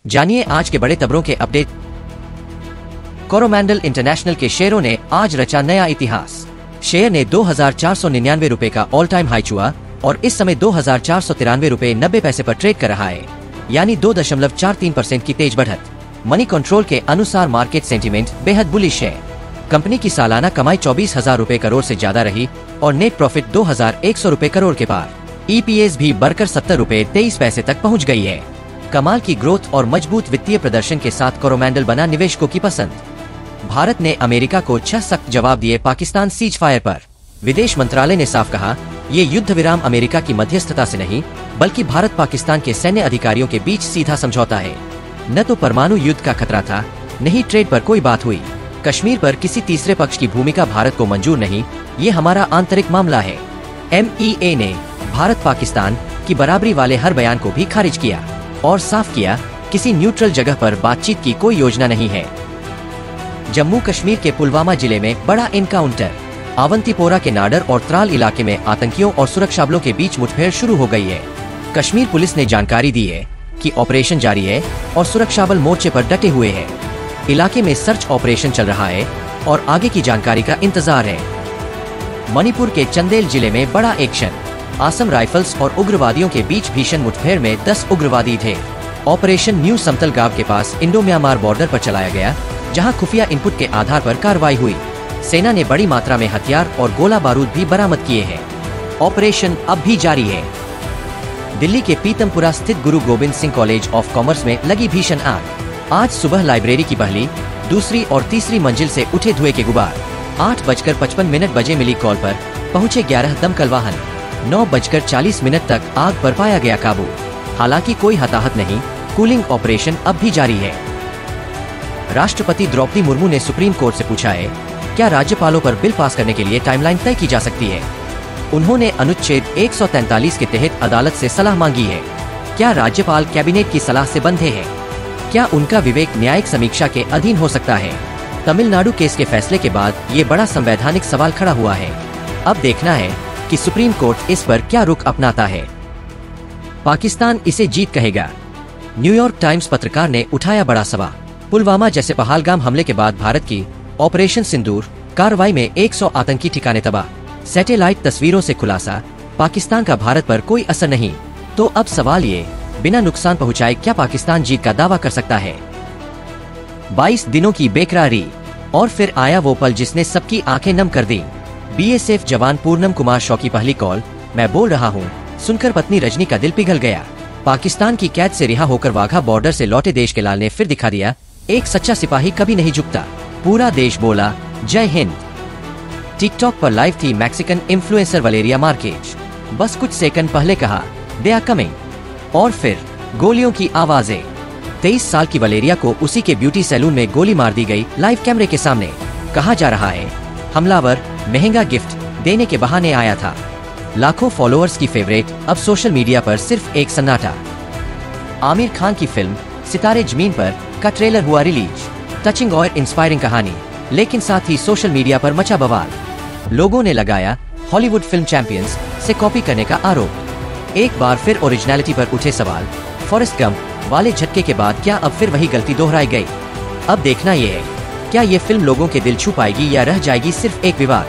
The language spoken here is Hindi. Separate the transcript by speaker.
Speaker 1: जानिए आज के बड़े खबरों के अपडेट। कोरोमंडल इंटरनेशनल के शेयरों ने आज रचा नया इतिहास। शेयर ने 2,499 रुपए का ऑल टाइम हाई छुआ और इस समय 2,493 रुपए 90 पैसे पर ट्रेड कर रहा है, यानी 2.43% की तेज बढ़त। मनी कंट्रोल के अनुसार मार्केट सेंटीमेंट बेहद बुलिश है। कंपनी की सालाना कमाई 24,000 रुपए करोड़ से ज्यादा रही और नेट प्रॉफिट 2,100 रुपए करोड़ के पार। EPS भी बढ़कर 70 रुपए 23 पैसे तक पहुंच गई है। कमाल की ग्रोथ और मजबूत वित्तीय प्रदर्शन के साथ कोरोमंडल बना निवेशकों की पसंद। भारत ने अमेरिका को 6 सख्त जवाब दिए पाकिस्तान सीज फायर पर। विदेश मंत्रालय ने साफ कहा, ये युद्ध विराम अमेरिका की मध्यस्थता से नहीं बल्कि भारत पाकिस्तान के सैन्य अधिकारियों के बीच सीधा समझौता है। न तो परमाणु युद्ध का खतरा था, न ही ट्रेड पर कोई बात हुई। कश्मीर पर किसी तीसरे पक्ष की भूमिका भारत को मंजूर नहीं, ये हमारा आंतरिक मामला है। MEA ने भारत पाकिस्तान की बराबरी वाले हर बयान को भी खारिज किया और साफ किया, किसी न्यूट्रल जगह पर बातचीत की कोई योजना नहीं है। जम्मू कश्मीर के पुलवामा जिले में बड़ा एनकाउंटर। अवंतीपोरा के नाडर और त्राल इलाके में आतंकियों और सुरक्षा बलों के बीच मुठभेड़ शुरू हो गई है। कश्मीर पुलिस ने जानकारी दी है कि ऑपरेशन जारी है और सुरक्षा बल मोर्चे पर डटे हुए हैं। इलाके में सर्च ऑपरेशन चल रहा है और आगे की जानकारी का इंतजार है। मणिपुर के चंदेल जिले में बड़ा एक्शन। असम राइफल्स और उग्रवादियों के बीच भीषण मुठभेड़ में 10 उग्रवादी थे। ऑपरेशन न्यू समतल गांव के पास इंडो म्यांमार बॉर्डर पर चलाया गया, जहां खुफिया इनपुट के आधार पर कार्रवाई हुई। सेना ने बड़ी मात्रा में हथियार और गोला बारूद भी बरामद किए हैं। ऑपरेशन अब भी जारी है। दिल्ली के पीतमपुरा स्थित गुरु Govind Singh college of commerce में लगी भीषण आग। आज सुबह लाइब्रेरी की पहली, दूसरी और तीसरी मंजिल से उठे धुएं के गुबार। 8:55 बजे मिली कॉल पर पहुंचे 11 दमकल वाहन। 9:40 तक आग पर पाया गया काबू। हालांकि कोई हताहत नहीं। कूलिंग ऑपरेशन अब भी जारी है। राष्ट्रपति द्रौपदी मुर्मू ने सुप्रीम कोर्ट से पूछा है, क्या राज्यपालों पर बिल पास करने के लिए टाइमलाइन तय की जा सकती है। उन्होंने अनुच्छेद 143 के तहत अदालत से सलाह मांगी है। क्या राज्यपाल कैबिनेट की सलाह से बंधे हैं? क्या उनका विवेक न्यायिक समीक्षा के अधीन हो सकता है? तमिलनाडु केस के फैसले के बाद ये बड़ा संवैधानिक सवाल खड़ा हुआ है। अब देखना है कि सुप्रीम कोर्ट इस पर क्या रुख अपनाता है। पाकिस्तान इसे जीत कहेगा। न्यूयॉर्क टाइम्स पत्रकार ने उठाया बड़ा सवाल। पुलवामा जैसे पहलगाम हमले के बाद भारत की ऑपरेशन सिंदूर कार्रवाई में 100 आतंकी ठिकाने तबाह। सैटेलाइट तस्वीरों से खुलासा, पाकिस्तान का भारत पर कोई असर नहीं। तो अब सवाल ये, बिना नुकसान पहुंचाए क्या पाकिस्तान जीत का दावा कर सकता है? 22 दिनों की बेकरारी और फिर आया वो पल जिसने सबकी आंखें नम कर दी। BSF जवान पूर्णम कुमार शॉ की पहली कॉल, मैं बोल रहा हूँ, सुनकर पत्नी रजनी का दिल पिघल गया। पाकिस्तान की कैद से रिहा होकर वाघा बॉर्डर से लौटे देश के लाल ने फिर दिखा दिया, एक सच्चा सिपाही कभी नहीं झुकता। पूरा देश बोला जय हिंद। टिकटॉक पर लाइव थी मैक्सिकन इन्फ्लुएंसर वलेरिया मार्केज। बस कुछ सेकंड पहले कहा, दे आर कमिंग, और फिर गोलियों की आवाजें। 23 साल की वलेरिया को उसी के ब्यूटी सैलून में गोली मार दी गई लाइव कैमरे के सामने। कहा जा रहा है हमलावर महंगा गिफ्ट देने के बहाने आया था। लाखों फॉलोअर्स की फेवरेट अब सोशल मीडिया पर सिर्फ एक सन्नाटा। आमिर खान की फिल्म सितारे जमीन पर का ट्रेलर हुआ रिलीज। टचिंग और इंस्पायरिंग कहानी, लेकिन साथ ही सोशल मीडिया पर मचा बवाल। लोगों ने लगाया हॉलीवुड फिल्म चैंपियंस से कॉपी करने का आरोप। एक बार फिर ओरिजिनलिटी पर उठे सवाल। फॉरेस्ट गंप वाले झटके के बाद क्या अब फिर वही गलती दोहराई गई? अब देखना यह है, क्या ये फिल्म लोगों के दिल छू पाएगी या रह जाएगी सिर्फ एक विवाद।